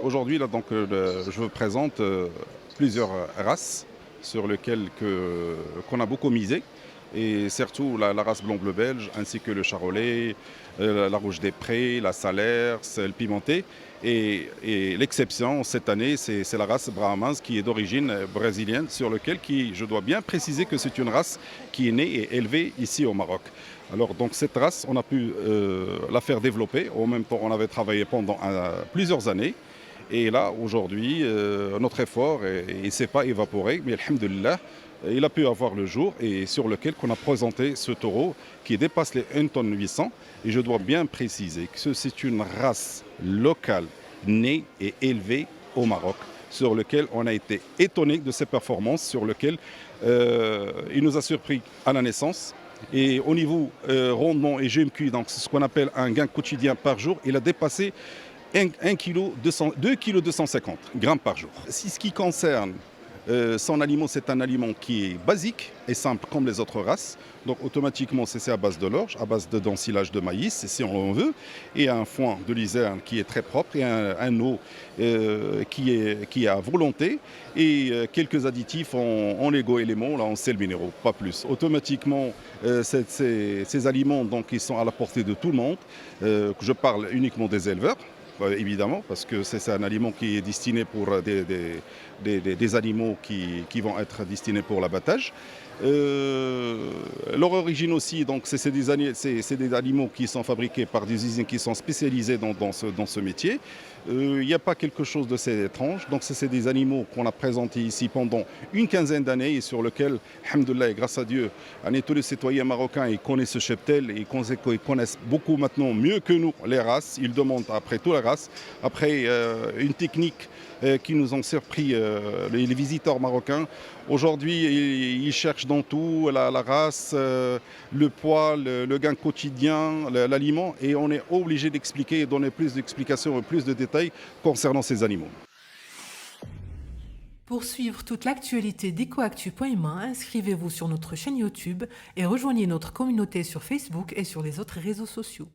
Aujourd'hui, là, donc, je vous présente plusieurs races sur lesquelles qu'on a beaucoup misé. Et surtout la race blanc-bleu belge, ainsi que le charolais, la rouge des prés, la salaire, le pimenté. Et l'exception cette année, c'est la race Brahmans qui est d'origine brésilienne, sur lequel je dois bien préciser que c'est une race qui est née et élevée ici au Maroc. Alors donc cette race, on a pu la faire développer. En même temps, on avait travaillé pendant plusieurs années. Et là, aujourd'hui, notre effort, il ne s'est pas évaporé, mais alhamdoulilah, il a pu avoir le jour et sur lequel on a présenté ce taureau qui dépasse les 1 tonne 800. Et je dois bien préciser que c'est une race locale, née et élevée au Maroc, sur lequel on a été étonné de ses performances, sur lequel il nous a surpris à la naissance. Et au niveau rendement et GMQ, donc c'est ce qu'on appelle un gain quotidien par jour, il a dépassé 1 kg 2 kg 250 grammes par jour. Si ce qui concerne son aliment, c'est un aliment qui est basique et simple comme les autres races. Donc automatiquement, c'est à base de l'orge, à base d'ensilage de maïs, si on veut, et un foin de luzerne qui est très propre et un eau qui est à volonté et quelques additifs en Lego-éléments, là en sels minéraux, pas plus. Automatiquement, ces aliments, donc, ils sont à la portée de tout le monde. Je parle uniquement des éleveurs. Évidemment, parce que c'est un aliment qui est destiné pour des animaux qui vont être destinés pour l'abattage. Leur origine aussi, donc c'est des aliments qui sont fabriqués par des usines qui sont spécialisées dans ce métier. Il n'y a pas quelque chose de assez étrange. Donc c'est des animaux qu'on a présentés ici pendant une quinzaine d'années et sur lesquels, alhamdoulilah, et grâce à Dieu, tous les citoyens marocains ils connaissent ce cheptel et ils connaissent beaucoup maintenant mieux que nous les races. Ils demandent après toute la race, après une technique qui nous ont surpris les visiteurs marocains. Aujourd'hui, ils cherchent dans tout la race, le poids, le gain quotidien, l'aliment, et on est obligé d'expliquer et donner plus d'explications et plus de détails concernant ces animaux. Pour suivre toute l'actualité d'EcoActu.ma, inscrivez-vous sur notre chaîne YouTube et rejoignez notre communauté sur Facebook et sur les autres réseaux sociaux.